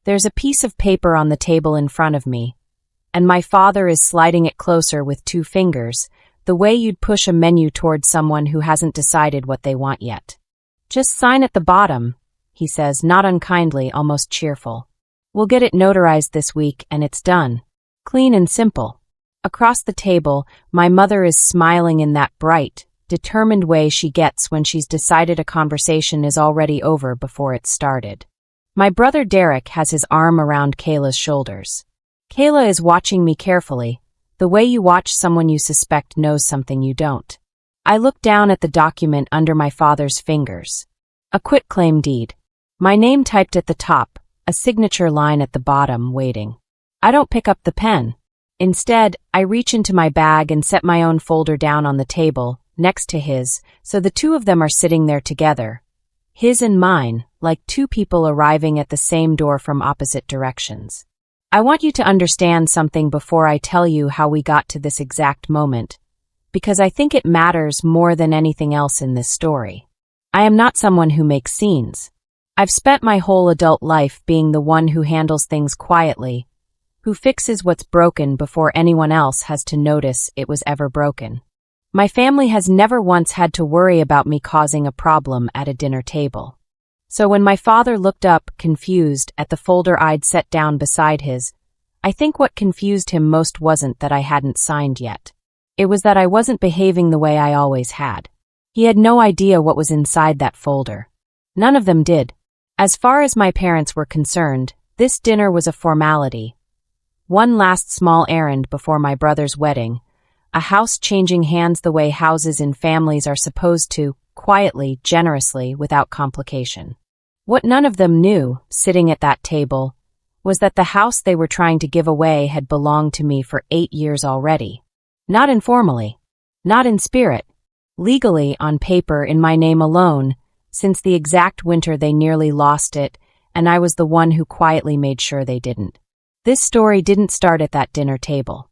There's a piece of paper on the table in front of me, and my father is sliding it closer with 2 fingers, the way you'd push a menu towards someone who hasn't decided what they want yet. "Just sign at the bottom," he says, not unkindly, almost cheerful. "We'll get it notarized this week, and it's done. Clean and simple." Across the table, my mother is smiling in that bright, determined way she gets when she's decided a conversation is already over before it started. My brother Derek has his arm around Kayla's shoulders. Kayla is watching me carefully, the way you watch someone you suspect knows something you don't. I look down at the document under my father's fingers. A quitclaim deed. My name typed at the top, a signature line at the bottom, waiting. I don't pick up the pen. Instead, I reach into my bag and set my own folder down on the table, next to his, so the 2 of them are sitting there together. His and mine, like 2 people arriving at the same door from opposite directions. I want you to understand something before I tell you how we got to this exact moment, because I think it matters more than anything else in this story. I am not someone who makes scenes. I've spent my whole adult life being the one who handles things quietly, who fixes what's broken before anyone else has to notice it was ever broken. My family has never once had to worry about me causing a problem at a dinner table. So when my father looked up, confused, at the folder I'd set down beside his, I think what confused him most wasn't that I hadn't signed yet. It was that I wasn't behaving the way I always had. He had no idea what was inside that folder. None of them did. As far as my parents were concerned, this dinner was a formality. One last small errand before my brother's wedding, a house changing hands the way houses in families are supposed to, quietly, generously, without complication. What none of them knew, sitting at that table, was that the house they were trying to give away had belonged to me for 8 years already. Not informally, not in spirit, legally, on paper, in my name alone, since the exact winter they nearly lost it, and I was the one who quietly made sure they didn't. This story didn't start at that dinner table.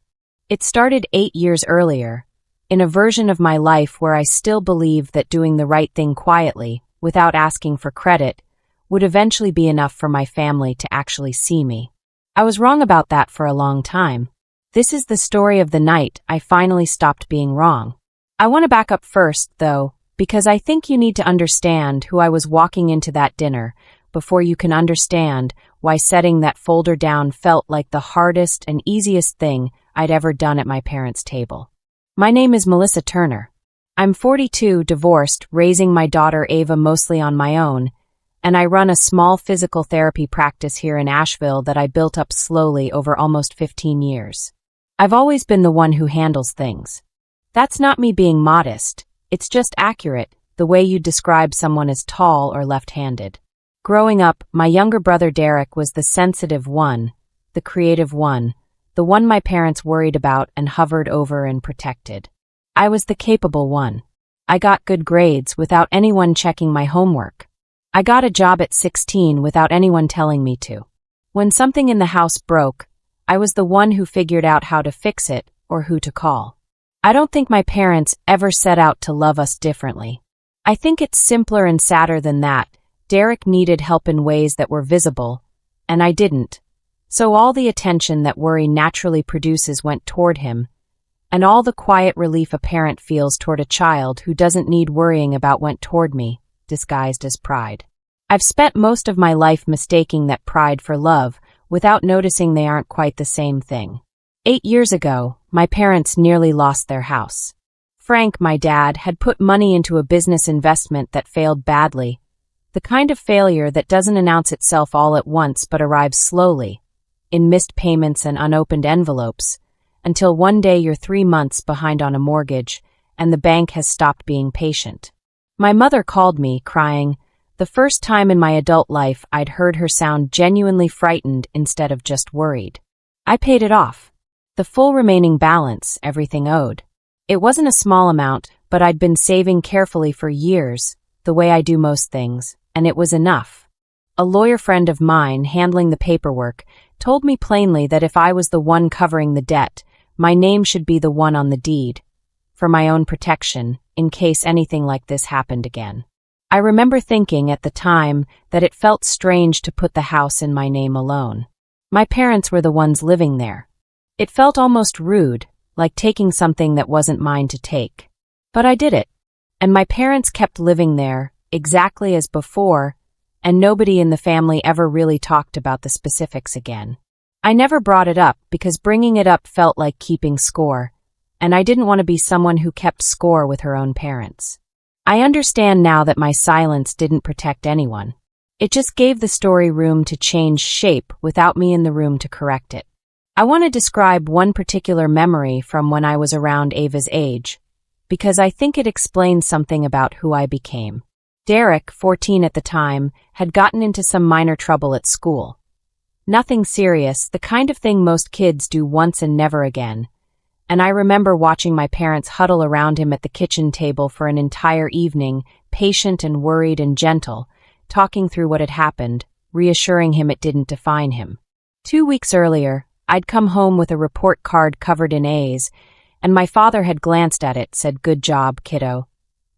It started 8 years earlier, in a version of my life where I still believed that doing the right thing quietly, without asking for credit, would eventually be enough for my family to actually see me. I was wrong about that for a long time. This is the story of the night I finally stopped being wrong. I want to back up first, though, because I think you need to understand who I was walking into that dinner before you can understand why setting that folder down felt like the hardest and easiest thing I'd ever done at my parents' table. My name is Melissa Turner. I'm 42, divorced, raising my daughter Ava mostly on my own, and I run a small physical therapy practice here in Asheville that I built up slowly over almost 15 years. I've always been the one who handles things. That's not me being modest, it's just accurate, the way you'd describe someone as tall or left-handed. Growing up, my younger brother Derek was the sensitive one, the creative one, the one my parents worried about and hovered over and protected. I was the capable one. I got good grades without anyone checking my homework. I got a job at 16 without anyone telling me to. When something in the house broke, I was the one who figured out how to fix it or who to call. I don't think my parents ever set out to love us differently. I think it's simpler and sadder than that. Derek needed help in ways that were visible, and I didn't. So all the attention that worry naturally produces went toward him, and all the quiet relief a parent feels toward a child who doesn't need worrying about went toward me, disguised as pride. I've spent most of my life mistaking that pride for love, without noticing they aren't quite the same thing. 8 years ago, my parents nearly lost their house. Frank, my dad, had put money into a business investment that failed badly, the kind of failure that doesn't announce itself all at once but arrives slowly, in missed payments and unopened envelopes, until one day you're 3 months behind on a mortgage and the bank has stopped being patient. My mother called me, crying, the first time in my adult life I'd heard her sound genuinely frightened instead of just worried. I paid it off. The full remaining balance, everything owed. It wasn't a small amount, but I'd been saving carefully for years, the way I do most things, and it was enough. A lawyer friend of mine, handling the paperwork, told me plainly that if I was the one covering the debt, my name should be the one on the deed, for my own protection, in case anything like this happened again. I remember thinking at the time that it felt strange to put the house in my name alone. My parents were the ones living there. It felt almost rude, like taking something that wasn't mine to take. But I did it. And my parents kept living there, exactly as before, and nobody in the family ever really talked about the specifics again. I never brought it up because bringing it up felt like keeping score, and I didn't want to be someone who kept score with her own parents. I understand now that my silence didn't protect anyone. It just gave the story room to change shape without me in the room to correct it. I want to describe one particular memory from when I was around Ava's age, because I think it explains something about who I became. Derek, 14 at the time, had gotten into some minor trouble at school. Nothing serious, the kind of thing most kids do once and never again. And I remember watching my parents huddle around him at the kitchen table for an entire evening, patient and worried and gentle, talking through what had happened, reassuring him it didn't define him. 2 weeks earlier, I'd come home with a report card covered in A's, and my father had glanced at it, said, "Good job, kiddo,"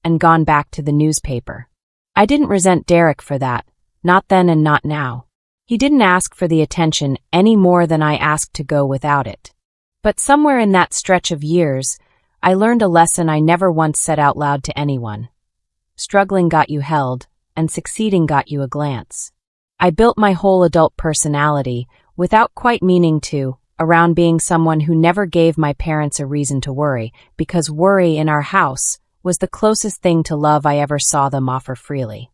and gone back to the newspaper. I didn't resent Derek for that, not then and not now. He didn't ask for the attention any more than I asked to go without it. But somewhere in that stretch of years, I learned a lesson I never once said out loud to anyone. Struggling got you held, and succeeding got you a glance. I built my whole adult personality, without quite meaning to, around being someone who never gave my parents a reason to worry, because worry in our house was the closest thing to love I ever saw them offer freely.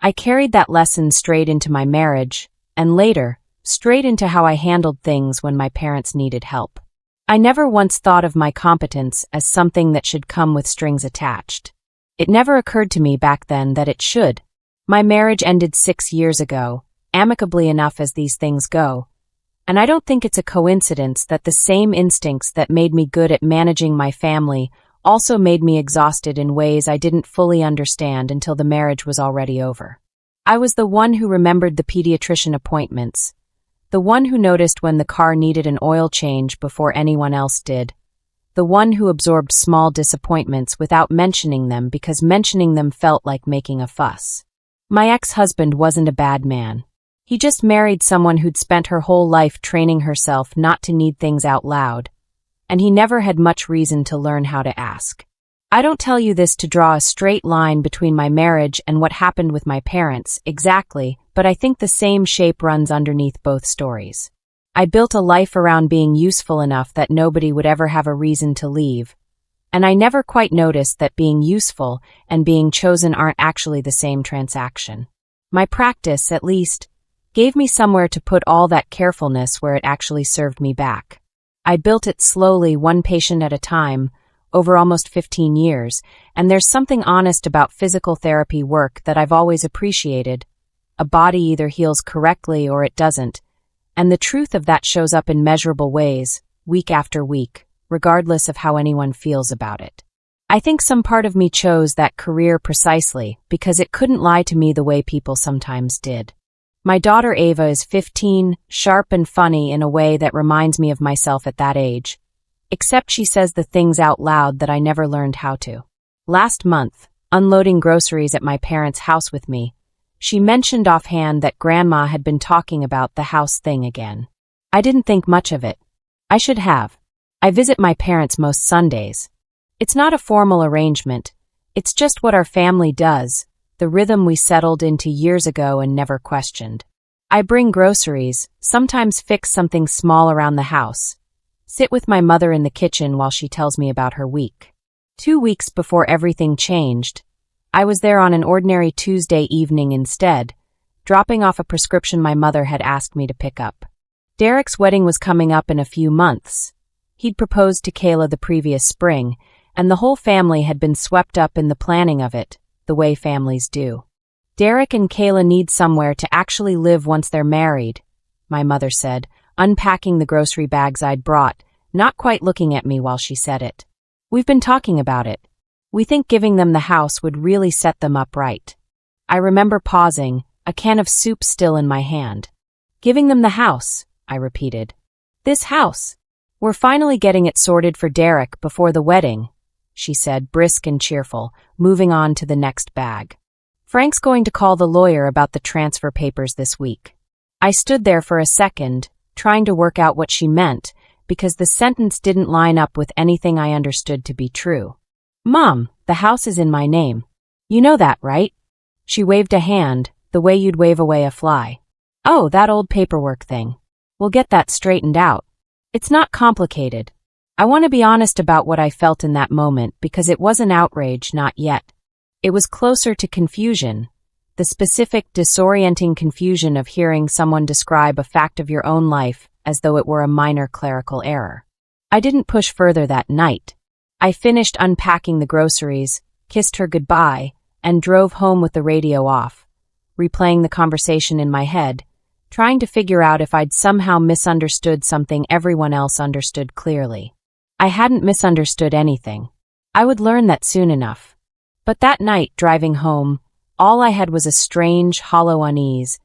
I carried that lesson straight into my marriage, and later, straight into how I handled things when my parents needed help. I never once thought of my competence as something that should come with strings attached. It never occurred to me back then that it should. My marriage ended 6 years ago, amicably enough as these things go, and I don't think it's a coincidence that the same instincts that made me good at managing my family also made me exhausted in ways I didn't fully understand until the marriage was already over. I was the one who remembered the pediatrician appointments, the one who noticed when the car needed an oil change before anyone else did, the one who absorbed small disappointments without mentioning them because mentioning them felt like making a fuss. My ex-husband wasn't a bad man. He just married someone who'd spent her whole life training herself not to need things out loud, and he never had much reason to learn how to ask. I don't tell you this to draw a straight line between my marriage and what happened with my parents, exactly, but I think the same shape runs underneath both stories. I built a life around being useful enough that nobody would ever have a reason to leave, and I never quite noticed that being useful and being chosen aren't actually the same transaction. My practice, at least, gave me somewhere to put all that carefulness where it actually served me back. I built it slowly, one patient at a time, over almost 15 years, and there's something honest about physical therapy work that I've always appreciated. A body either heals correctly or it doesn't, and the truth of that shows up in measurable ways, week after week, regardless of how anyone feels about it. I think some part of me chose that career precisely because it couldn't lie to me the way people sometimes did. My daughter Ava is 15, sharp and funny in a way that reminds me of myself at that age. Except she says the things out loud that I never learned how to. Last month, unloading groceries at my parents' house with me, she mentioned offhand that Grandma had been talking about the house thing again. I didn't think much of it. I should have. I visit my parents most Sundays. It's not a formal arrangement. It's just what our family does, the rhythm we settled into years ago and never questioned. I bring groceries, sometimes fix something small around the house, sit with my mother in the kitchen while she tells me about her week. 2 weeks before everything changed, I was there on an ordinary Tuesday evening instead, dropping off a prescription my mother had asked me to pick up. Derek's wedding was coming up in a few months. He'd proposed to Kayla the previous spring, and the whole family had been swept up in the planning of it, the way families do. Derek and Kayla need somewhere to actually live once they're married, my mother said, unpacking the grocery bags I'd brought, not quite looking at me while she said it. We've been talking about it. We think giving them the house would really set them up right. I remember pausing, a can of soup still in my hand. Giving them the house, I repeated. This house. We're finally getting it sorted for Derek before the wedding, she said, brisk and cheerful, moving on to the next bag. Frank's going to call the lawyer about the transfer papers this week. I stood there for a second, trying to work out what she meant, because the sentence didn't line up with anything I understood to be true. Mom, the house is in my name. You know that, right? She waved a hand, the way you'd wave away a fly. Oh, that old paperwork thing. We'll get that straightened out. It's not complicated. I want to be honest about what I felt in that moment because it wasn't outrage, not yet. It was closer to confusion, the specific disorienting confusion of hearing someone describe a fact of your own life as though it were a minor clerical error. I didn't push further that night. I finished unpacking the groceries, kissed her goodbye, and drove home with the radio off, replaying the conversation in my head, trying to figure out if I'd somehow misunderstood something everyone else understood clearly. I hadn't misunderstood anything. I would learn that soon enough. But that night, driving home, all I had was a strange, hollow unease,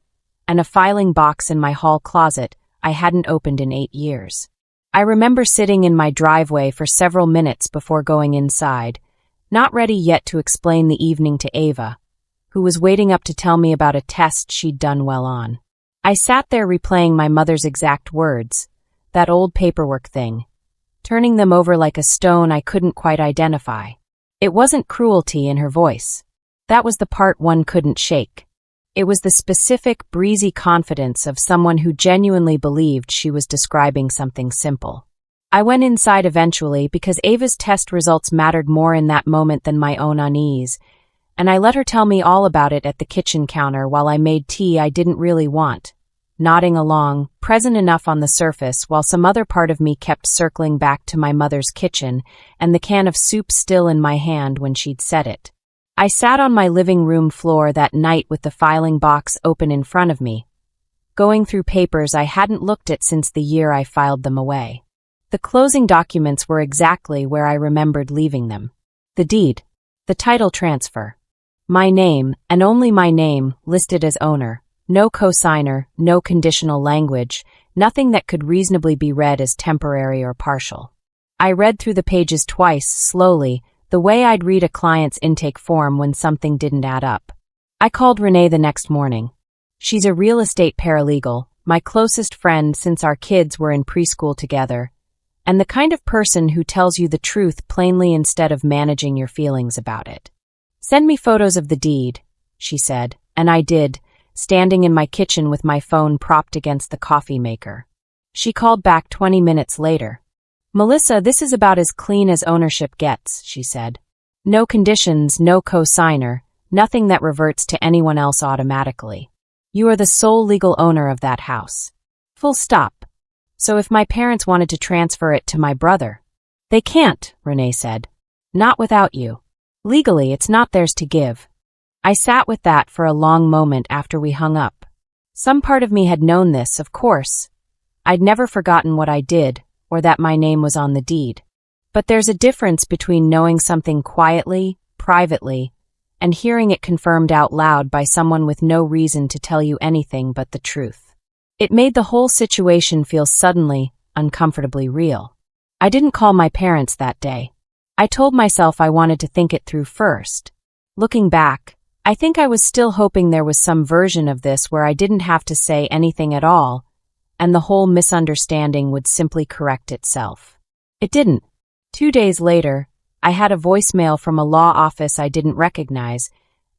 and a filing box in my hall closet I hadn't opened in 8 years. I remember sitting in my driveway for several minutes before going inside, not ready yet to explain the evening to Ava, who was waiting up to tell me about a test she'd done well on. I sat there replaying my mother's exact words, that old paperwork thing, turning them over like a stone I couldn't quite identify. It wasn't cruelty in her voice. That was the part one couldn't shake. It was the specific, breezy confidence of someone who genuinely believed she was describing something simple. I went inside eventually because Ava's test results mattered more in that moment than my own unease, and I let her tell me all about it at the kitchen counter while I made tea I didn't really want, nodding along, present enough on the surface while some other part of me kept circling back to my mother's kitchen and the can of soup still in my hand when she'd said it. I sat on my living room floor that night with the filing box open in front of me, going through papers I hadn't looked at since the year I filed them away. The closing documents were exactly where I remembered leaving them. The deed, the title transfer, my name, and only my name, listed as owner, no cosigner, no conditional language, nothing that could reasonably be read as temporary or partial. I read through the pages twice, slowly, the way I'd read a client's intake form when something didn't add up. I called Renee the next morning. She's a real estate paralegal, my closest friend since our kids were in preschool together, and the kind of person who tells you the truth plainly instead of managing your feelings about it. Send me photos of the deed, she said, and I did, standing in my kitchen with my phone propped against the coffee maker. She called back 20 minutes later. Melissa, this is about as clean as ownership gets, she said. No conditions, no cosigner, nothing that reverts to anyone else automatically. You are the sole legal owner of that house. Full stop. So if my parents wanted to transfer it to my brother, they can't, Renee said. Not without you. Legally, it's not theirs to give. I sat with that for a long moment after we hung up. Some part of me had known this, of course. I'd never forgotten what I did, or that my name was on the deed. But there's a difference between knowing something quietly, privately, and hearing it confirmed out loud by someone with no reason to tell you anything but the truth. It made the whole situation feel suddenly, uncomfortably real. I didn't call my parents that day. I told myself I wanted to think it through first. Looking back, I think I was still hoping there was some version of this where I didn't have to say anything at all, and the whole misunderstanding would simply correct itself. It didn't. 2 days later, I had a voicemail from a law office I didn't recognize,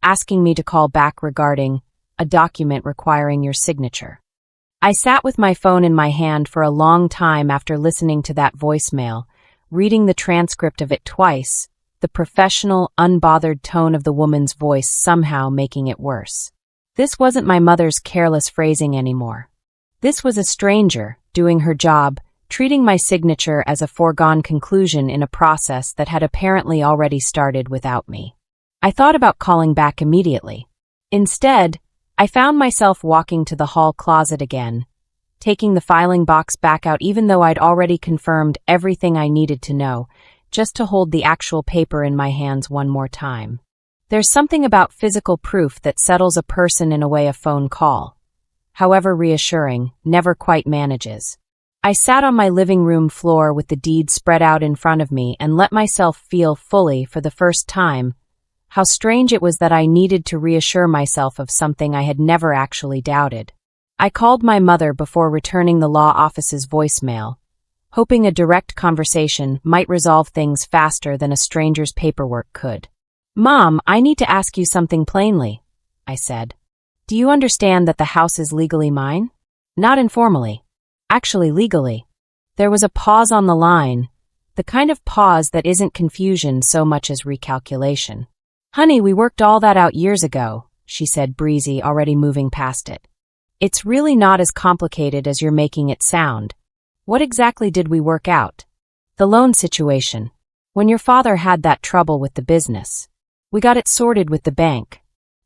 asking me to call back regarding a document requiring your signature. I sat with my phone in my hand for a long time after listening to that voicemail, reading the transcript of it twice, the professional, unbothered tone of the woman's voice somehow making it worse. This wasn't my mother's careless phrasing anymore. This was a stranger, doing her job, treating my signature as a foregone conclusion in a process that had apparently already started without me. I thought about calling back immediately. Instead, I found myself walking to the hall closet again, taking the filing box back out even though I'd already confirmed everything I needed to know, just to hold the actual paper in my hands one more time. There's something about physical proof that settles a person in a way a phone call, however reassuring, never quite manages. I sat on my living room floor with the deed spread out in front of me and let myself feel fully, for the first time, How strange it was that I needed to reassure myself of something I had never actually doubted. I called my mother before returning the law office's voicemail, hoping a direct conversation might resolve things faster than a stranger's paperwork could. "Mom, I need to ask you something plainly," I said. "Do you understand that the house is legally mine?" "Not informally. Actually, legally." There was a pause on the line, the kind of pause that isn't confusion so much as recalculation. "Honey, we worked all that out years ago," she said, breezy, already moving past it. "It's really not as complicated as you're making it sound." "What exactly did we work out?" "The loan situation. When your father had that trouble with the business. We got it sorted with the bank."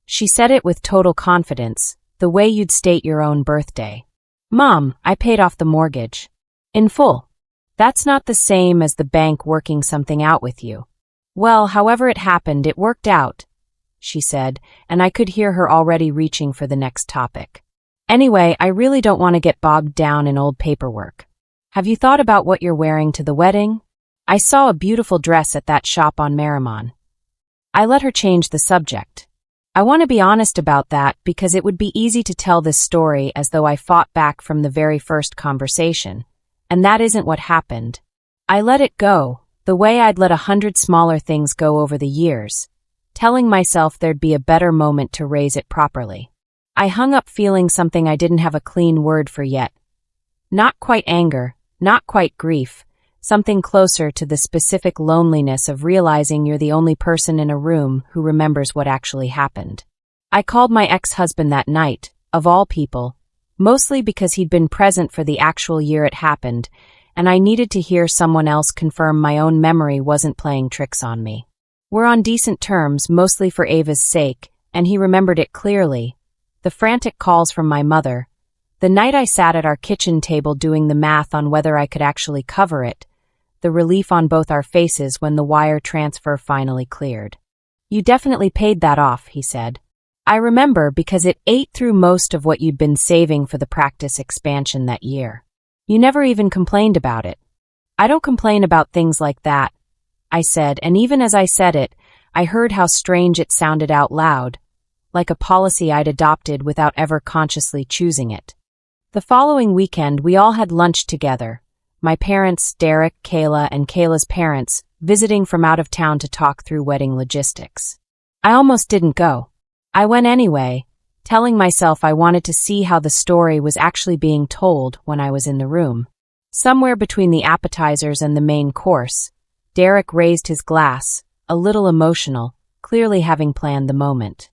She said it with total confidence, the way you'd state your own birthday. "Mom, I paid off the mortgage. In full." "That's not the same as the bank working something out with you." "Well, however it happened, it worked out," she said, and I could hear her already reaching for the next topic. "Anyway, I really don't want to get bogged down in old paperwork. Have you thought about what you're wearing to the wedding? I saw a beautiful dress at that shop on Merrimon." I let her change the subject. "I want to be honest about that because it would be easy to tell this story as though I fought back from the very first conversation, and that isn't what happened. I let it go, the way I'd let 100 smaller things go over the years, telling myself there'd be a better moment to raise it properly. I hung up feeling something I didn't have a clean word for yet. Not quite anger, not quite grief, something closer to the specific loneliness of realizing you're the only person in a room who remembers what actually happened. I called my ex-husband that night, of all people, mostly because he'd been present for the actual year it happened, and I needed to hear someone else confirm my own memory wasn't playing tricks on me. We're on decent terms, mostly for Ava's sake, and he remembered it clearly. The frantic calls from my mother. The night I sat at our kitchen table doing the math on whether I could actually cover it. The relief on both our faces when the wire transfer finally cleared. "You definitely paid that off," he said. "I remember because it ate through most of what you'd been saving for the practice expansion that year. You never even complained about it." "I don't complain about things like that," I said, and even as I said it, I heard how strange it sounded out loud, like a policy I'd adopted without ever consciously choosing it. The following weekend, we all had lunch together. My parents, Derek, Kayla, and Kayla's parents, visiting from out of town to talk through wedding logistics. I almost didn't go. I went anyway, telling myself I wanted to see how the story was actually being told when I was in the room. Somewhere between the appetizers and the main course, Derek raised his glass, a little emotional, clearly having planned the moment.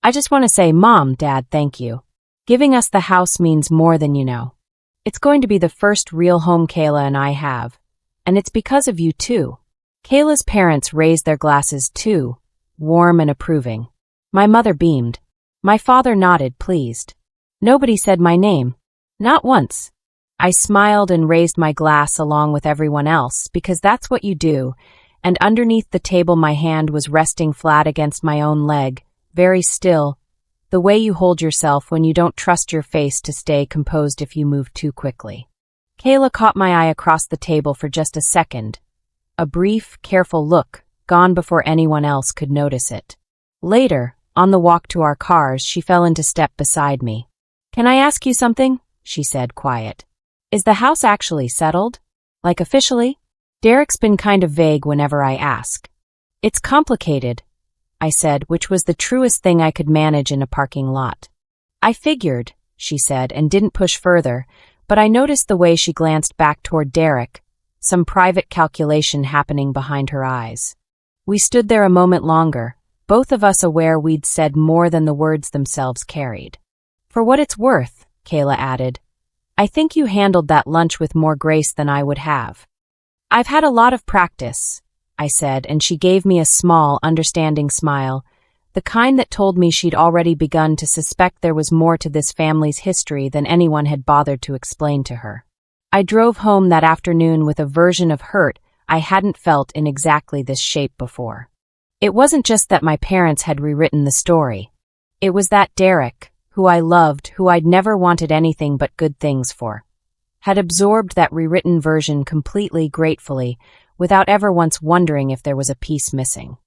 "I just want to say, Mom, Dad, thank you. Giving us the house means more than you know. It's going to be the first real home Kayla and I have, and it's because of you too." Kayla's parents raised their glasses too, warm and approving. My mother beamed. My father nodded, pleased. Nobody said my name. Not once. I smiled and raised my glass along with everyone else because that's what you do, and underneath the table my hand was resting flat against my own leg, very still, the way you hold yourself when you don't trust your face to stay composed if you move too quickly. Kayla caught my eye across the table for just a second. A brief, careful look, gone before anyone else could notice it. Later, on the walk to our cars, she fell into step beside me. "Can I ask you something?" she said, quiet. "Is the house actually settled? Like officially?" Derek's been kind of vague whenever I ask. "It's complicated," I said, which was the truest thing I could manage in a parking lot. "I figured," she said, and didn't push further, but I noticed the way she glanced back toward Derek, some private calculation happening behind her eyes. We stood there a moment longer, both of us aware we'd said more than the words themselves carried. "For what it's worth," Kayla added, "I think you handled that lunch with more grace than I would have." "I've had a lot of practice," I said, and she gave me a small, understanding smile, the kind that told me she'd already begun to suspect there was more to this family's history than anyone had bothered to explain to her. I drove home that afternoon with a version of hurt I hadn't felt in exactly this shape before. It wasn't just that my parents had rewritten the story. It was that Derek, who I loved, who I'd never wanted anything but good things for, had absorbed that rewritten version completely, gratefully, without ever once wondering if there was a piece missing.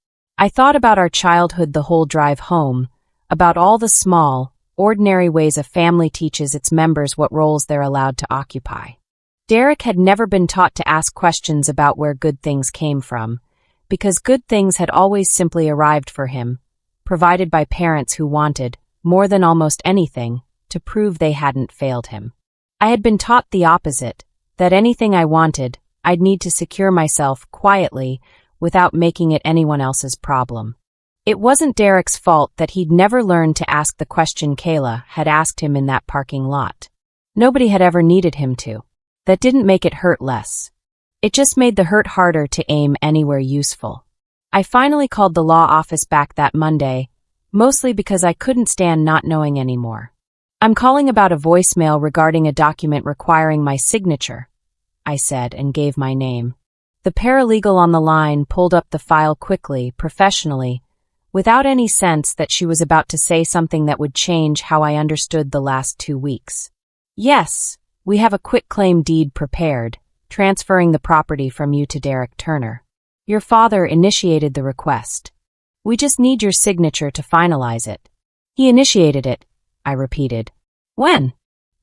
I thought about our childhood the whole drive home, about all the small, ordinary ways a family teaches its members what roles they're allowed to occupy. Derek had never been taught to ask questions about where good things came from, because good things had always simply arrived for him, provided by parents who wanted, more than almost anything, to prove they hadn't failed him. I had been taught the opposite, that anything I wanted, I'd need to secure myself quietly without making it anyone else's problem. It wasn't Derek's fault that he'd never learned to ask the question Kayla had asked him in that parking lot. Nobody had ever needed him to. That didn't make it hurt less. It just made the hurt harder to aim anywhere useful. I finally called the law office back that Monday, mostly because I couldn't stand not knowing anymore. I'm calling about a voicemail regarding a document requiring my signature, I said, and gave my name. The paralegal on the line pulled up the file quickly, professionally, without any sense that she was about to say something that would change how I understood the last 2 weeks. Yes, we have a quitclaim deed prepared, transferring the property from you to Derek Turner. Your father initiated the request. We just need your signature to finalize it. He initiated it, I repeated. When?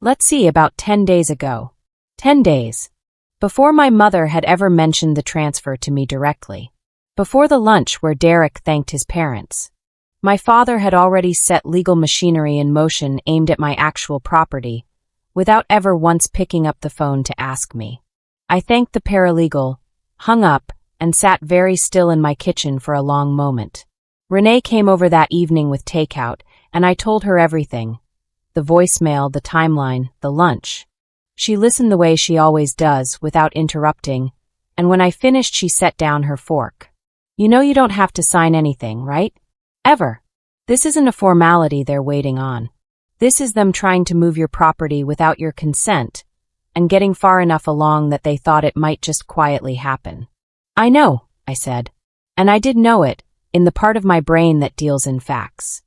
Let's see, about 10 days ago. 10 days. Before my mother had ever mentioned the transfer to me directly. Before the lunch where Derek thanked his parents. My father had already set legal machinery in motion aimed at my actual property, without ever once picking up the phone to ask me. I thanked the paralegal, hung up, and sat very still in my kitchen for a long moment. Renee came over that evening with takeout, and I told her everything. The voicemail, the timeline, the lunch. She listened the way she always does, without interrupting, and when I finished she set down her fork. You know you don't have to sign anything, right? Ever. This isn't a formality they're waiting on. This is them trying to move your property without your consent, and getting far enough along that they thought it might just quietly happen. I know, I said. And I did know it, in the part of my brain that deals in facts.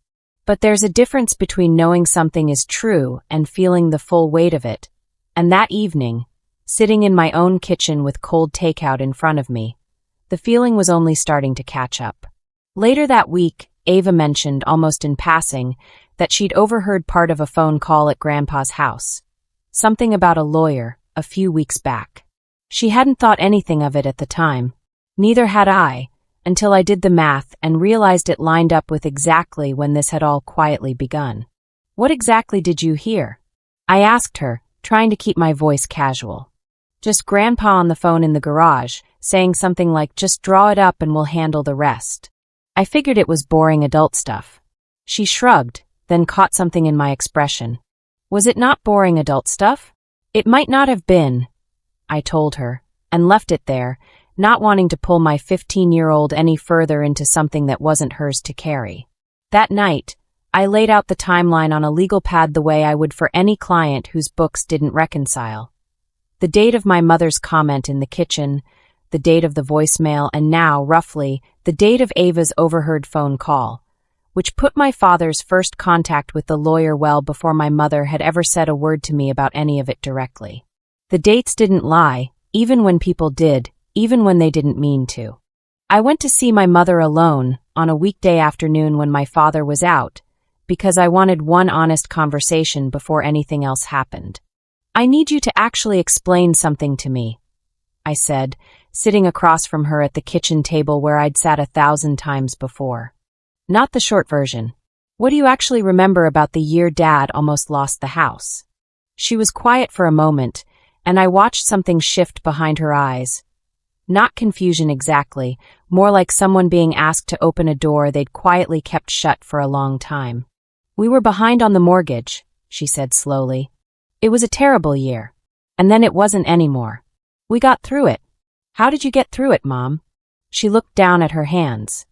But there's a difference between knowing something is true and feeling the full weight of it. And that evening, sitting in my own kitchen with cold takeout in front of me, the feeling was only starting to catch up. Later that week, Ava mentioned, almost in passing, that she'd overheard part of a phone call at Grandpa's house. Something about a lawyer, a few weeks back. She hadn't thought anything of it at the time. Neither had I, until I did the math and realized it lined up with exactly when this had all quietly begun. What exactly did you hear? I asked her, trying to keep my voice casual. Just Grandpa on the phone in the garage, saying something like, just draw it up and we'll handle the rest. I figured it was boring adult stuff. She shrugged, then caught something in my expression. Was it not boring adult stuff? It might not have been, I told her, and left it there, not wanting to pull my 15-year-old any further into something that wasn't hers to carry. That night, I laid out the timeline on a legal pad the way I would for any client whose books didn't reconcile. The date of my mother's comment in the kitchen, the date of the voicemail, and now, roughly, the date of Ava's overheard phone call, which put my father's first contact with the lawyer well before my mother had ever said a word to me about any of it directly. The dates didn't lie, even when people did, even when they didn't mean to. I went to see my mother alone, on a weekday afternoon when my father was out, because I wanted one honest conversation before anything else happened. I need you to actually explain something to me, I said, sitting across from her at the kitchen table where I'd sat 1,000 times before. Not the short version. What do you actually remember about the year Dad almost lost the house? She was quiet for a moment, and I watched something shift behind her eyes. Not confusion exactly, more like someone being asked to open a door they'd quietly kept shut for a long time. We were behind on the mortgage, she said slowly. It was a terrible year. And then it wasn't anymore. We got through it. How did you get through it, Mom? She looked down at her hands.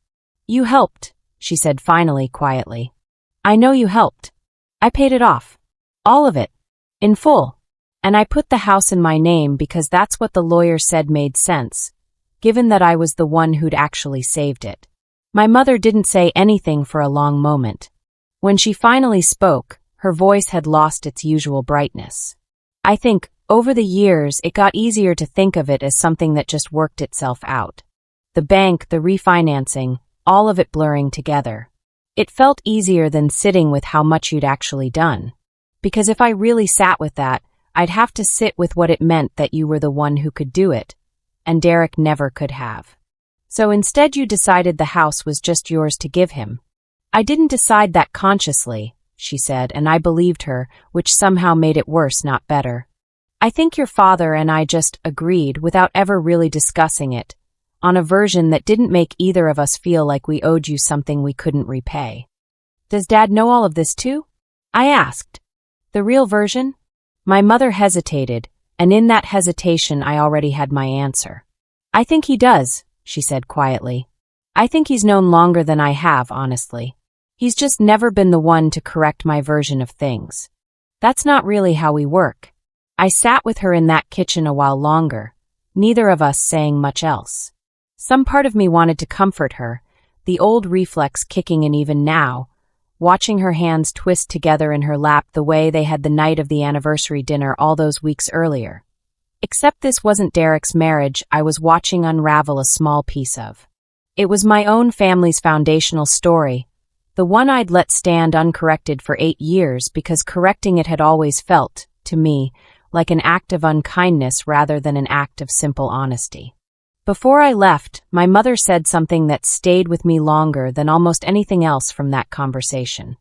You helped, she said finally, quietly. I know you helped. I paid it off. All of it. In full. And I put the house in my name because that's what the lawyer said made sense, given that I was the one who'd actually saved it. My mother didn't say anything for a long moment. When she finally spoke, her voice had lost its usual brightness. I think, over the years, it got easier to think of it as something that just worked itself out. The bank, the refinancing, all of it blurring together. It felt easier than sitting with how much you'd actually done. Because if I really sat with that, I'd have to sit with what it meant that you were the one who could do it, and Derek never could have. So instead you decided the house was just yours to give him. I didn't decide that consciously, she said, and I believed her, which somehow made it worse, not better. I think your father and I just agreed, without ever really discussing it, on a version that didn't make either of us feel like we owed you something we couldn't repay. Does Dad know all of this too? I asked. The real version? My mother hesitated, and in that hesitation I already had my answer. I think he does, she said quietly. I think he's known longer than I have, honestly. He's just never been the one to correct my version of things. That's not really how we work. I sat with her in that kitchen a while longer, neither of us saying much else. Some part of me wanted to comfort her, the old reflex kicking in even now, watching her hands twist together in her lap the way they had the night of the anniversary dinner all those weeks earlier. Except this wasn't Derek's marriage I was watching unravel a small piece of. It was my own family's foundational story, the one I'd let stand uncorrected for 8 years because correcting it had always felt, to me, like an act of unkindness rather than an act of simple honesty. Before I left, my mother said something that stayed with me longer than almost anything else from that conversation.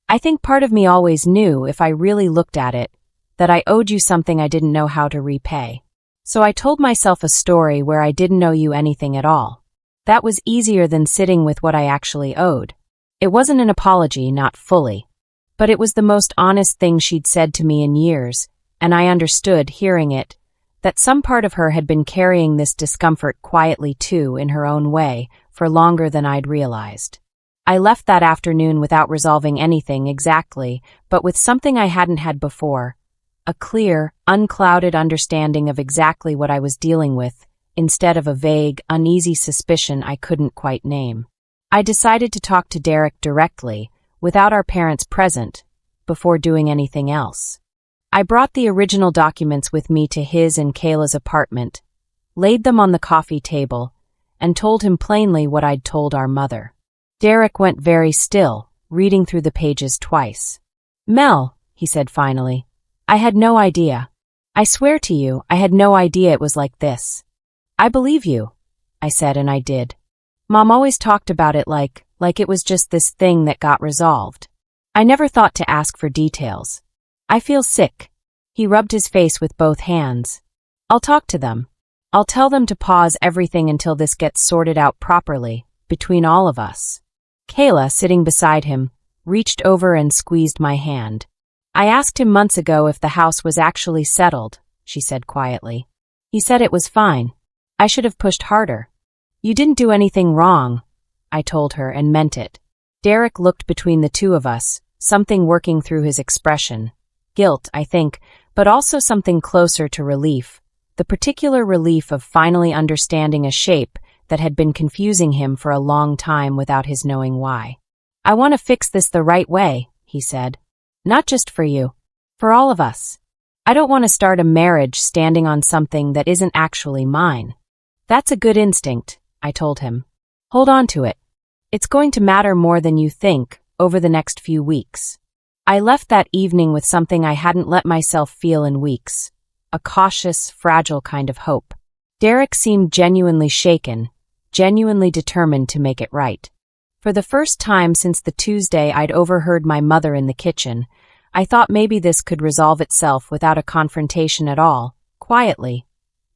I think part of me always knew, if I really looked at it, that I owed you something I didn't know how to repay. So I told myself a story where I didn't owe you anything at all. That was easier than sitting with what I actually owed. It wasn't an apology, not fully. But it was the most honest thing she'd said to me in years, and I understood, hearing it, that some part of her had been carrying this discomfort quietly too, in her own way, for longer than I'd realized. I left that afternoon without resolving anything exactly, but with something I hadn't had before, a clear, unclouded understanding of exactly what I was dealing with, instead of a vague, uneasy suspicion I couldn't quite name. I decided to talk to Derek directly, without our parents present, before doing anything else. I brought the original documents with me to his and Kayla's apartment, laid them on the coffee table, and told him plainly what I'd told our mother. Derek went very still, reading through the pages twice. "Mel," he said finally, "I had no idea. I swear to you, I had no idea it was like this." "I believe you," I said, and I did. Mom always talked about it like it was just this thing that got resolved. I never thought to ask for details. "I feel sick." He rubbed his face with both hands. "I'll talk to them. I'll tell them to pause everything until this gets sorted out properly, between all of us." Kayla, sitting beside him, reached over and squeezed my hand. "I asked him months ago if the house was actually settled," she said quietly. "He said it was fine. I should have pushed harder." "You didn't do anything wrong," I told her, and meant it. Derek looked between the two of us, something working through his expression. Guilt, I think, but also something closer to relief, the particular relief of finally understanding a shape that had been confusing him for a long time without his knowing why. "I want to fix this the right way," he said. "Not just for you. For all of us. I don't want to start a marriage standing on something that isn't actually mine." "That's a good instinct," I told him. "Hold on to it. It's going to matter more than you think over the next few weeks." I left that evening with something I hadn't let myself feel in weeks, a cautious, fragile kind of hope. Derek seemed genuinely shaken, genuinely determined to make it right. For the first time since the Tuesday I'd overheard my mother in the kitchen, I thought maybe this could resolve itself without a confrontation at all, quietly,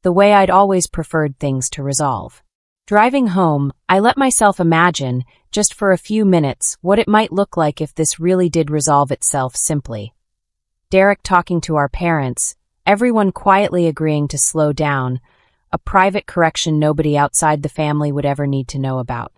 the way I'd always preferred things to resolve. Driving home, I let myself imagine, just for a few minutes, what it might look like if this really did resolve itself simply. Derek talking to our parents, everyone quietly agreeing to slow down, a private correction nobody outside the family would ever need to know about.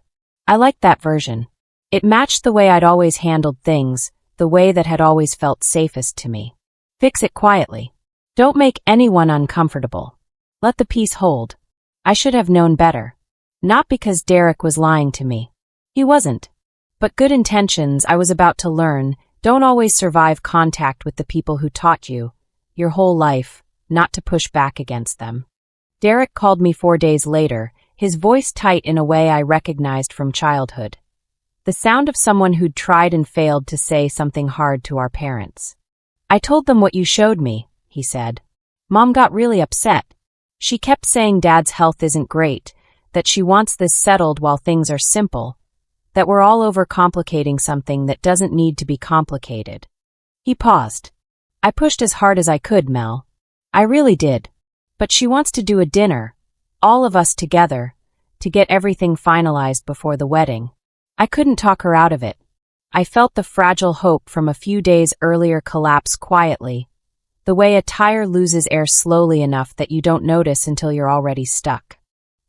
I liked that version. It matched the way I'd always handled things, the way that had always felt safest to me. Fix it quietly. Don't make anyone uncomfortable. Let the peace hold. I should have known better. Not because Derek was lying to me. He wasn't. But good intentions, I was about to learn, don't always survive contact with the people who taught you, your whole life, not to push back against them. Derek called me 4 days later, his voice tight in a way I recognized from childhood. The sound of someone who'd tried and failed to say something hard to our parents. "I told them what you showed me," he said. "Mom got really upset. She kept saying Dad's health isn't great, that she wants this settled while things are simple, that we're all overcomplicating something that doesn't need to be complicated." He paused. "I pushed as hard as I could, Mel. I really did. But she wants to do a dinner, all of us together, to get everything finalized before the wedding." I couldn't talk her out of it. I felt the fragile hope from a few days earlier collapse quietly, the way a tire loses air slowly enough that you don't notice until you're already stuck.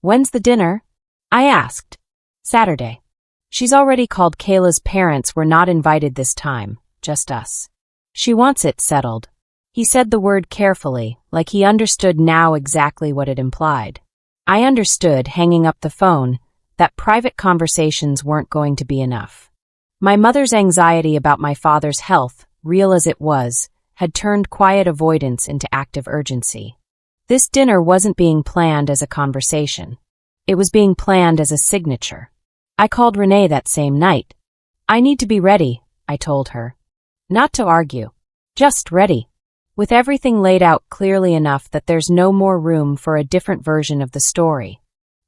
"When's the dinner?" I asked. "Saturday." She's already called. Kayla's parents were not invited this time, just us. "She wants it settled." He said the word carefully, like he understood now exactly what it implied. I understood, hanging up the phone, that private conversations weren't going to be enough. My mother's anxiety about my father's health, real as it was, had turned quiet avoidance into active urgency. This dinner wasn't being planned as a conversation. It was being planned as a signature. I called Renee that same night. "I need to be ready," I told her. "Not to argue. Just ready. With everything laid out clearly enough that there's no more room for a different version of the story."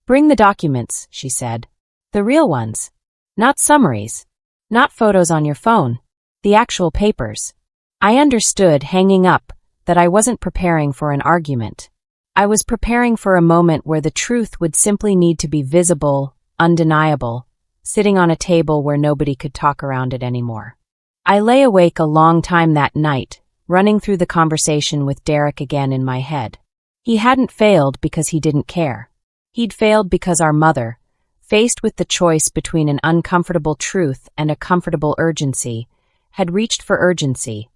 "Bring the documents," she said. "The real ones. Not summaries. Not photos on your phone. The actual papers." I understood, hanging up, that I wasn't preparing for an argument. I was preparing for a moment where the truth would simply need to be visible, undeniable, sitting on a table where nobody could talk around it anymore. I lay awake a long time that night, running through the conversation with Derek again in my head. He hadn't failed because he didn't care. He'd failed because our mother, faced with the choice between an uncomfortable truth and a comfortable urgency, had reached for urgency,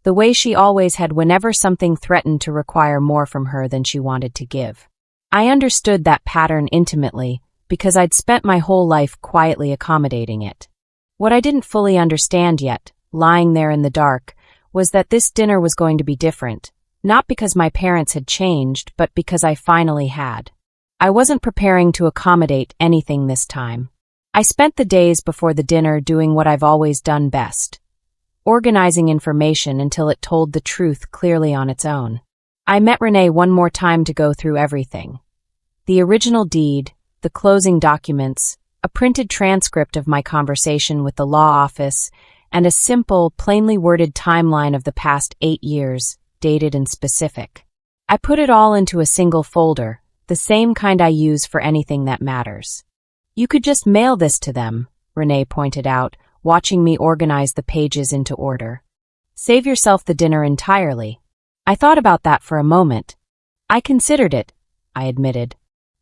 the way she always had whenever something threatened to require more from her than she wanted to give. I understood that pattern intimately because I'd spent my whole life quietly accommodating it. What I didn't fully understand yet, lying there in the dark, was that this dinner was going to be different, not because my parents had changed, but because I finally had. I wasn't preparing to accommodate anything this time. I spent the days before the dinner doing what I've always done best, organizing information until it told the truth clearly on its own. I met Renee one more time to go through everything. The original deed, the closing documents, a printed transcript of my conversation with the law office, and a simple, plainly worded timeline of the past 8 years, dated and specific. I put it all into a single folder, the same kind I use for anything that matters. "You could just mail this to them," Renee pointed out, watching me organize the pages into order. "Save yourself the dinner entirely." I thought about that for a moment. "I considered it," I admitted.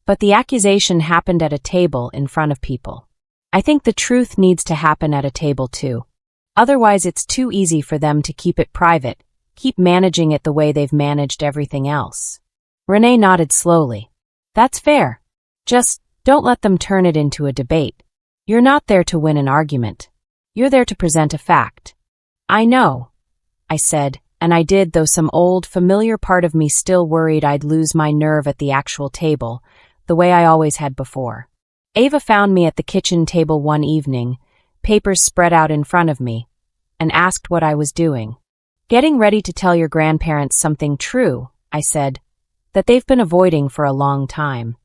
"But the accusation happened at a table in front of people. I think the truth needs to happen at a table too. Otherwise it's too easy for them to keep it private, keep managing it the way they've managed everything else." Renee nodded slowly. "That's fair. Just don't let them turn it into a debate. You're not there to win an argument. You're there to present a fact." "I know," I said, and I did, though some old, familiar part of me still worried I'd lose my nerve at the actual table, the way I always had before. Ava found me at the kitchen table one evening, papers spread out in front of me, and asked what I was doing. "Getting ready to tell your grandparents something true," I said, "that they've been avoiding for a long time.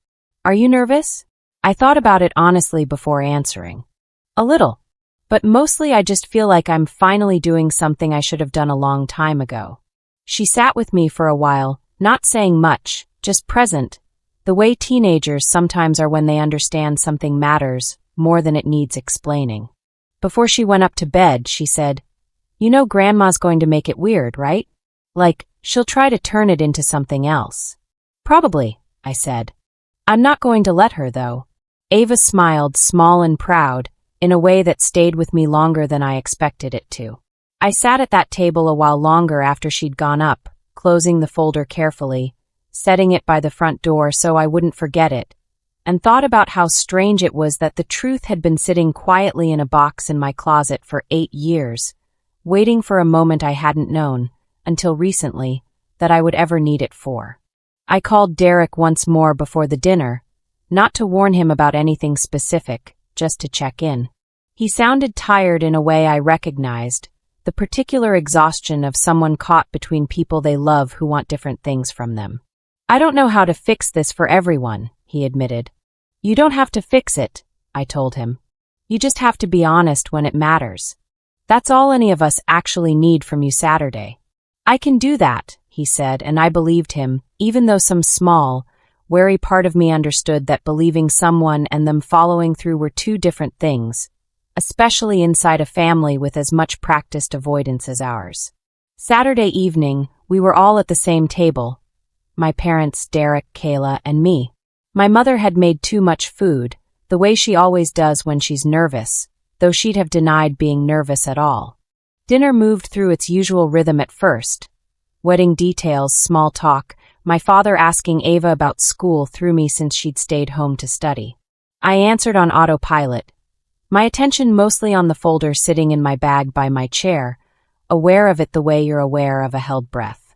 Are you nervous?" I thought about it honestly before answering. "A little. But mostly I just feel like I'm finally doing something I should have done a long time ago." She sat with me for a while, not saying much, just present, the way teenagers sometimes are when they understand something matters more than it needs explaining. Before she went up to bed, she said, "You know Grandma's going to make it weird, right? Like, she'll try to turn it into something else." "Probably," I said. "I'm not going to let her, though." Ava smiled, small and proud, in a way that stayed with me longer than I expected it to. I sat at that table a while longer after she'd gone up, closing the folder carefully, setting it by the front door so I wouldn't forget it, and thought about how strange it was that the truth had been sitting quietly in a box in my closet for 8 years, waiting for a moment I hadn't known, until recently, that I would ever need it for. I called Derek once more before the dinner, not to warn him about anything specific, just to check in. He sounded tired in a way I recognized, the particular exhaustion of someone caught between people they love who want different things from them. "I don't know how to fix this for everyone," he admitted. "You don't have to fix it," I told him. "You just have to be honest when it matters. That's all any of us actually need from you Saturday." "I can do that," he said, and I believed him, even though some small, wary part of me understood that believing someone and them following through were two different things, especially inside a family with as much practiced avoidance as ours. Saturday evening, we were all at the same table. My parents, Derek, Kayla, and me. My mother had made too much food, the way she always does when she's nervous, though she'd have denied being nervous at all. Dinner moved through its usual rhythm at first. Wedding details, small talk, my father asking Ava about school threw me since she'd stayed home to study. I answered on autopilot, my attention mostly on the folder sitting in my bag by my chair, aware of it the way you're aware of a held breath.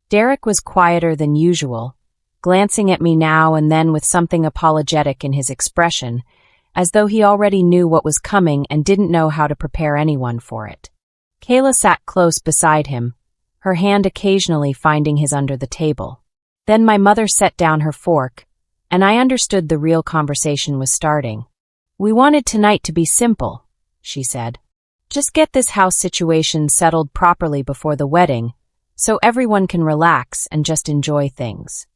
Derek was quieter than usual, glancing at me now and then with something apologetic in his expression, as though he already knew what was coming and didn't know how to prepare anyone for it. Kayla sat close beside him, her hand occasionally finding his under the table. Then my mother set down her fork, and I understood the real conversation was starting. "We wanted tonight to be simple," she said. "Just get this house situation settled properly before the wedding, so everyone can relax and just enjoy things."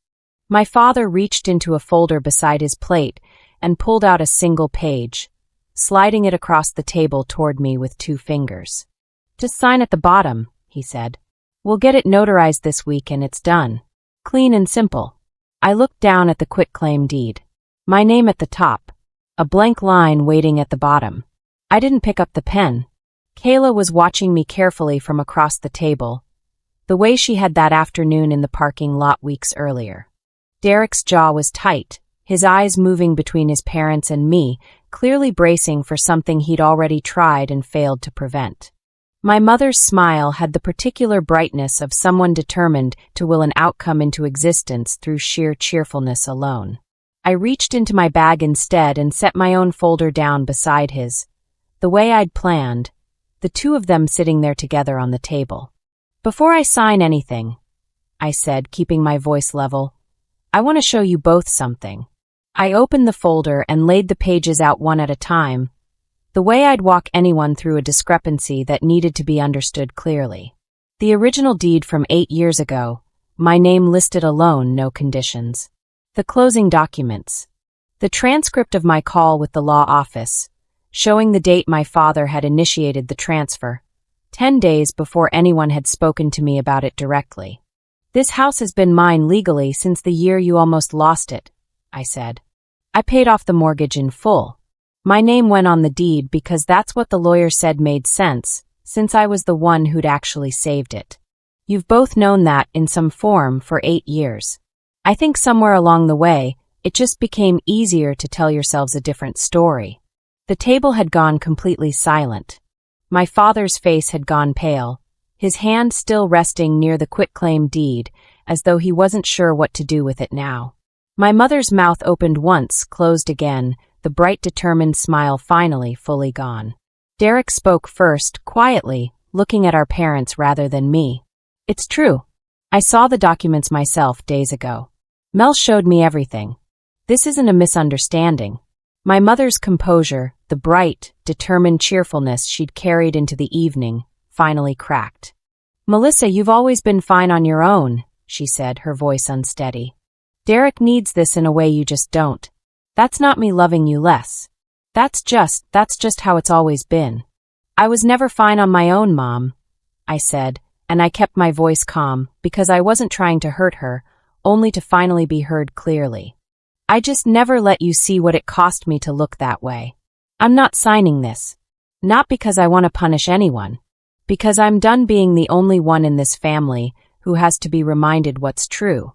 My father reached into a folder beside his plate and pulled out a single page, sliding it across the table toward me with 2 fingers. "Just sign at the bottom," he said. "We'll get it notarized this week and it's done. Clean and simple." I looked down at the quitclaim deed. My name at the top, a blank line waiting at the bottom. I didn't pick up the pen. Kayla was watching me carefully from across the table, the way she had that afternoon in the parking lot weeks earlier. Derek's jaw was tight, his eyes moving between his parents and me, clearly bracing for something he'd already tried and failed to prevent. My mother's smile had the particular brightness of someone determined to will an outcome into existence through sheer cheerfulness alone. I reached into my bag instead and set my own folder down beside his, the way I'd planned, the 2 of them sitting there together on the table. "Before I sign anything," I said, keeping my voice level, "I want to show you both something." I opened the folder and laid the pages out one at a time, the way I'd walk anyone through a discrepancy that needed to be understood clearly. The original deed from 8 years ago, my name listed alone, no conditions. The closing documents. The transcript of my call with the law office, showing the date my father had initiated the transfer, 10 days before anyone had spoken to me about it directly. "This house has been mine legally since the year you almost lost it," I said. "I paid off the mortgage in full. My name went on the deed because that's what the lawyer said made sense, since I was the one who'd actually saved it. You've both known that in some form for 8 years. I think somewhere along the way, it just became easier to tell yourselves a different story." The table had gone completely silent. My father's face had gone pale, his hand still resting near the quitclaim deed, as though he wasn't sure what to do with it now. My mother's mouth opened once, closed again, the bright determined smile finally fully gone. Derek spoke first, quietly, looking at our parents rather than me. "It's true. I saw the documents myself days ago. Mel showed me everything. This isn't a misunderstanding." My mother's composure, the bright, determined cheerfulness she'd carried into the evening, finally cracked. "Melissa, you've always been fine on your own," she said, her voice unsteady. "Derek needs this in a way you just don't. That's not me loving you less. That's just how it's always been." "I was never fine on my own, Mom," I said, and I kept my voice calm because I wasn't trying to hurt her, only to finally be heard clearly. "I just never let you see what it cost me to look that way. I'm not signing this. Not because I want to punish anyone. Because I'm done being the only one in this family who has to be reminded what's true."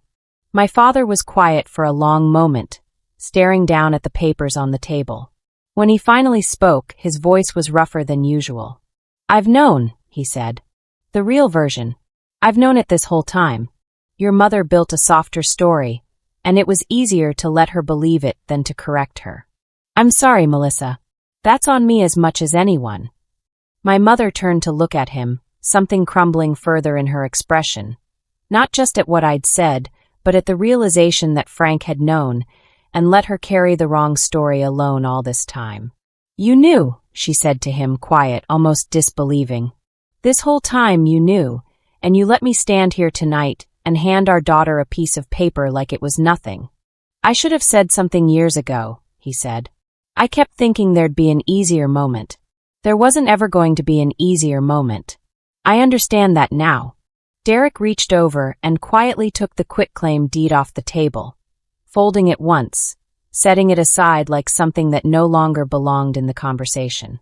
My father was quiet for a long moment, staring down at the papers on the table. When he finally spoke, his voice was rougher than usual. "I've known," he said. "The real version. I've known it this whole time. Your mother built a softer story, and it was easier to let her believe it than to correct her. "I'm sorry, Melissa. That's on me as much as anyone." My mother turned to look at him, something crumbling further in her expression. Not just at what I'd said, but at the realization that Frank had known, and let her carry the wrong story alone all this time. "You knew," she said to him, quiet, almost disbelieving. "This whole time you knew, and you let me stand here tonight and hand our daughter a piece of paper like it was nothing." "I should have said something years ago," he said. "I kept thinking there'd be an easier moment. There wasn't ever going to be an easier moment. I understand that now." Derek reached over and quietly took the quitclaim deed off the table, folding it once, setting it aside like something that no longer belonged in the conversation.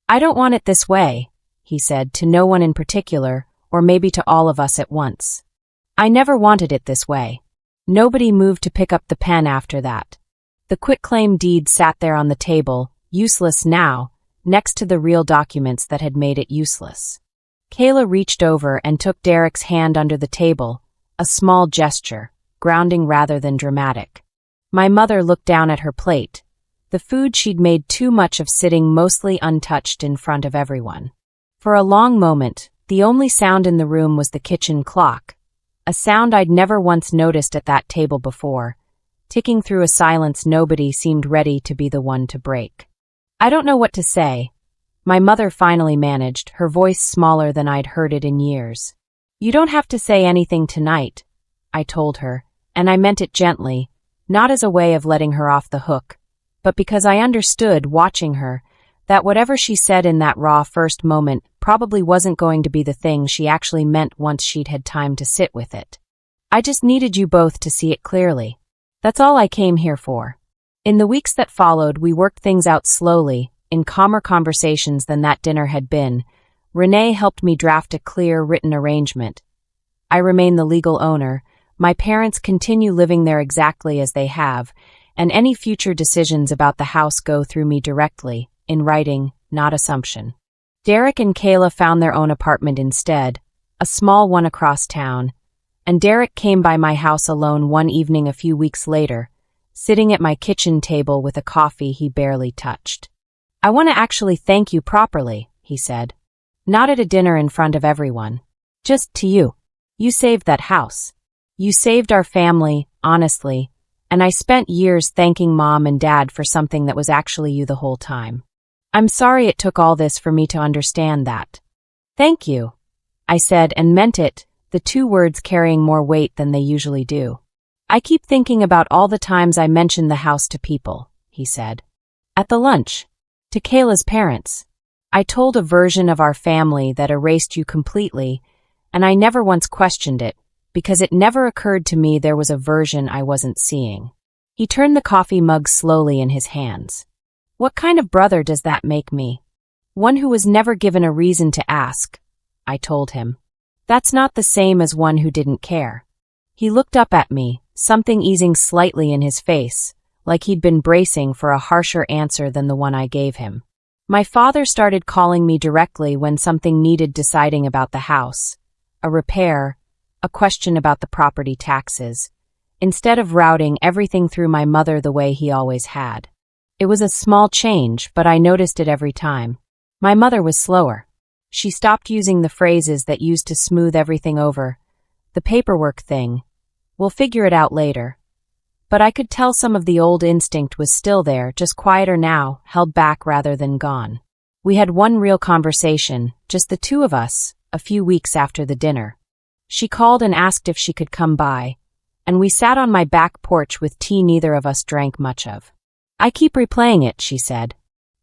"I don't want it this way," he said, to no one in particular, or maybe to all of us at once. "I never wanted it this way." Nobody moved to pick up the pen after that. The quitclaim deed sat there on the table, useless now, next to the real documents that had made it useless. Kayla reached over and took Derek's hand under the table, a small gesture, grounding rather than dramatic. My mother looked down at her plate, the food she'd made too much of sitting mostly untouched in front of everyone. For a long moment, the only sound in the room was the kitchen clock, a sound I'd never once noticed at that table before, ticking through a silence nobody seemed ready to be the one to break. "I don't know what to say," my mother finally managed, her voice smaller than I'd heard it in years. "You don't have to say anything tonight," I told her, and I meant it gently, not as a way of letting her off the hook, but because I understood, watching her, that whatever she said in that raw first moment probably wasn't going to be the thing she actually meant once she'd had time to sit with it. "I just needed you both to see it clearly. That's all I came here for." In the weeks that followed, we worked things out slowly, in calmer conversations than that dinner had been. Renee helped me draft a clear, written arrangement. I remain the legal owner, my parents continue living there exactly as they have, and any future decisions about the house go through me directly, in writing, not assumption. Derek and Kayla found their own apartment instead, a small one across town, and Derek came by my house alone one evening a few weeks later, sitting at my kitchen table with a coffee he barely touched. "I want to actually thank you properly," he said. "Not at a dinner in front of everyone. Just to you. You saved that house. You saved our family, honestly, and I spent years thanking Mom and Dad for something that was actually you the whole time. I'm sorry it took all this for me to understand that." "Thank you," I said, and meant it, the two words carrying more weight than they usually do. "I keep thinking about all the times I mentioned the house to people," he said. "At the lunch. To Kayla's parents. I told a version of our family that erased you completely, and I never once questioned it, because it never occurred to me there was a version I wasn't seeing." He turned the coffee mug slowly in his hands. "What kind of brother does that make me?" "One who was never given a reason to ask," I told him. "That's not the same as one who didn't care." He looked up at me, something easing slightly in his face, like he'd been bracing for a harsher answer than the one I gave him. "My father started calling me directly when something needed deciding about the house, a repair, a question about the property taxes, instead of routing everything through my mother the way he always had. It was a small change, but I noticed it every time. My mother was slower. She stopped using the phrases that used to smooth everything over. The paperwork thing. We'll figure it out later. But I could tell some of the old instinct was still there, just quieter now, held back rather than gone. We had one real conversation, just the two of us, a few weeks after the dinner. She called and asked if she could come by, and we sat on my back porch with tea neither of us drank much of. "I keep replaying it," she said.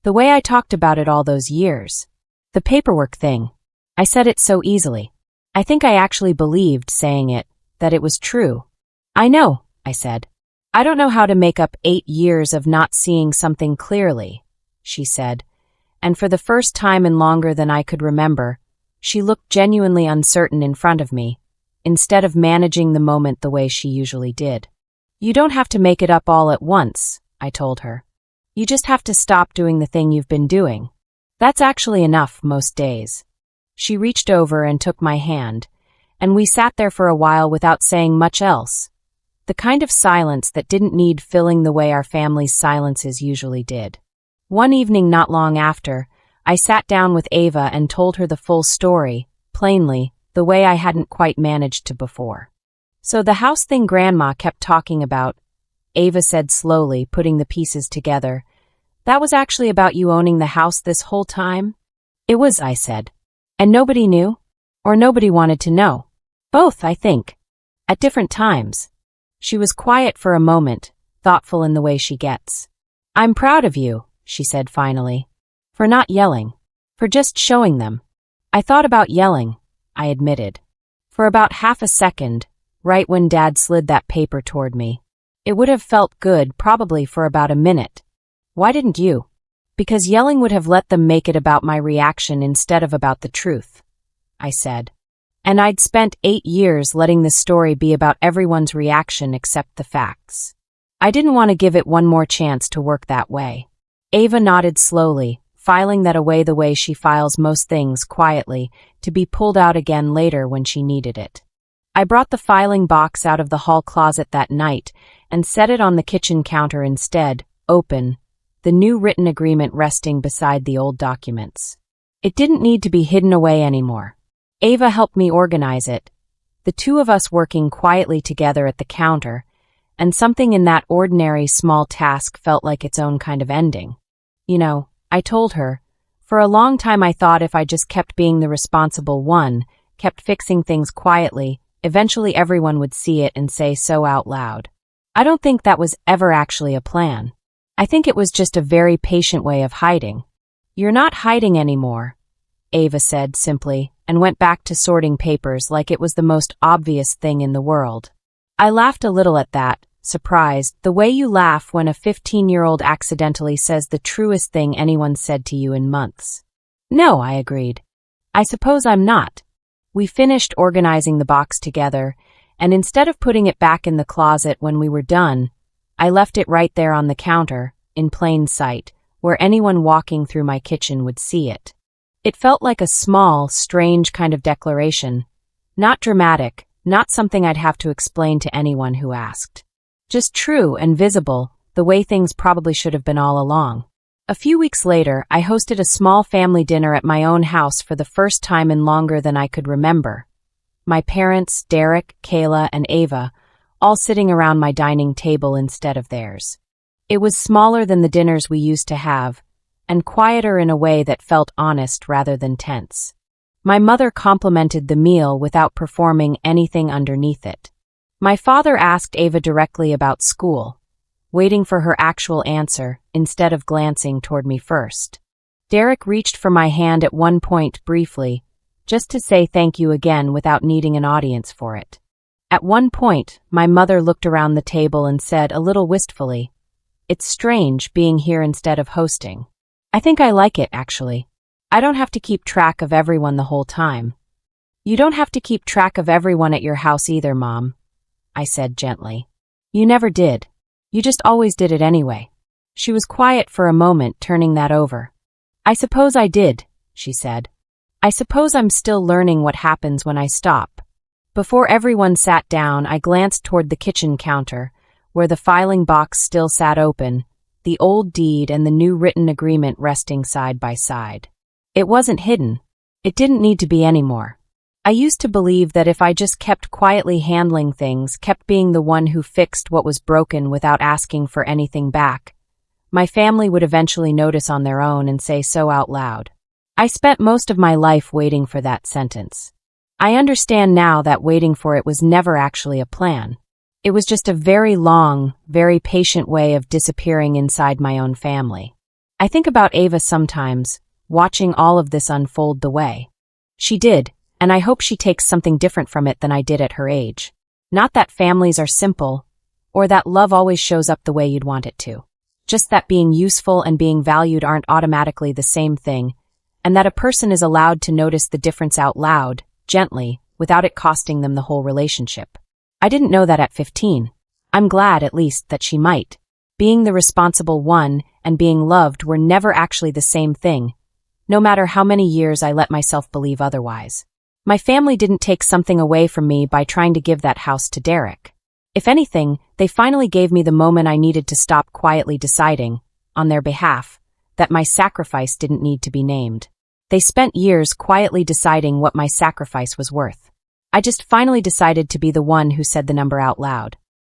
"The way I talked about it all those years. The paperwork thing. I said it so easily. I think I actually believed, saying it, that it was true." "I know," I said. "I don't know how to make up 8 years of not seeing something clearly," she said, and for the first time in longer than I could remember, she looked genuinely uncertain in front of me, instead of managing the moment the way she usually did. "You don't have to make it up all at once," I told her. "You just have to stop doing the thing you've been doing. That's actually enough most days." She reached over and took my hand, and we sat there for a while without saying much else. The kind of silence that didn't need filling the way our family's silences usually did. One evening not long after, I sat down with Ava and told her the full story, plainly, the way I hadn't quite managed to before. "So the house thing Grandma kept talking about," Ava said slowly, putting the pieces together, "that was actually about you owning the house this whole time?" "It was," I said. "And nobody knew? Or nobody wanted to know?" "Both, I think. At different times." She was quiet for a moment, thoughtful in the way she gets. "I'm proud of you," she said finally. "For not yelling. For just showing them." "I thought about yelling," I admitted. "For about half a second, right when Dad slid that paper toward me. It would have felt good probably for about a minute." "Why didn't you?" "Because yelling would have let them make it about my reaction instead of about the truth," I said. "And I'd spent 8 years letting the story be about everyone's reaction except the facts. I didn't want to give it one more chance to work that way." Ava nodded slowly, filing that away the way she files most things quietly, to be pulled out again later when she needed it. I brought the filing box out of the hall closet that night and set it on the kitchen counter instead, open, the new written agreement resting beside the old documents. It didn't need to be hidden away anymore. Ava helped me organize it, the two of us working quietly together at the counter, and something in that ordinary small task felt like its own kind of ending. "You know," I told her, "for a long time I thought if I just kept being the responsible one, kept fixing things quietly, eventually everyone would see it and say so out loud. I don't think that was ever actually a plan. I think it was just a very patient way of hiding." "You're not hiding anymore," Ava said simply, and went back to sorting papers like it was the most obvious thing in the world. I laughed a little at that, surprised, the way you laugh when a 15-year-old accidentally says the truest thing anyone said to you in months. "No," I agreed. "I suppose I'm not." We finished organizing the box together, and instead of putting it back in the closet when we were done, I left it right there on the counter, in plain sight, where anyone walking through my kitchen would see it. It felt like a small, strange kind of declaration. Not dramatic, not something I'd have to explain to anyone who asked. Just true and visible, the way things probably should have been all along. A few weeks later, I hosted a small family dinner at my own house for the first time in longer than I could remember. My parents, Derek, Kayla, and Ava, all sitting around my dining table instead of theirs. It was smaller than the dinners we used to have, and quieter in a way that felt honest rather than tense. My mother complimented the meal without performing anything underneath it. My father asked Ava directly about school, waiting for her actual answer instead of glancing toward me first. Derek reached for my hand at one point briefly, just to say thank you again without needing an audience for it. At one point, my mother looked around the table and said a little wistfully, "It's strange being here instead of hosting." "I think I like it, actually. I don't have to keep track of everyone the whole time." "You don't have to keep track of everyone at your house either, Mom," I said gently. "You never did. You just always did it anyway." She was quiet for a moment, turning that over. "I suppose I did," she said. "I suppose I'm still learning what happens when I stop." Before everyone sat down, I glanced toward the kitchen counter, where the filing box still sat open, the old deed and the new written agreement resting side by side. It wasn't hidden. It didn't need to be anymore. I used to believe that if I just kept quietly handling things, kept being the one who fixed what was broken without asking for anything back, my family would eventually notice on their own and say so out loud. I spent most of my life waiting for that sentence. I understand now that waiting for it was never actually a plan. It was just a very long, very patient way of disappearing inside my own family. I think about Ava sometimes, watching all of this unfold the way she did, and I hope she takes something different from it than I did at her age. Not that families are simple, or that love always shows up the way you'd want it to. Just that being useful and being valued aren't automatically the same thing, and that a person is allowed to notice the difference out loud, gently, without it costing them the whole relationship. I didn't know that at 15. I'm glad, at least, that she might. Being the responsible one and being loved were never actually the same thing, no matter how many years I let myself believe otherwise. My family didn't take something away from me by trying to give that house to Derek. If anything, they finally gave me the moment I needed to stop quietly deciding, on their behalf, that my sacrifice didn't need to be named. They spent years quietly deciding what my sacrifice was worth. I just finally decided to be the one who said the number out loud.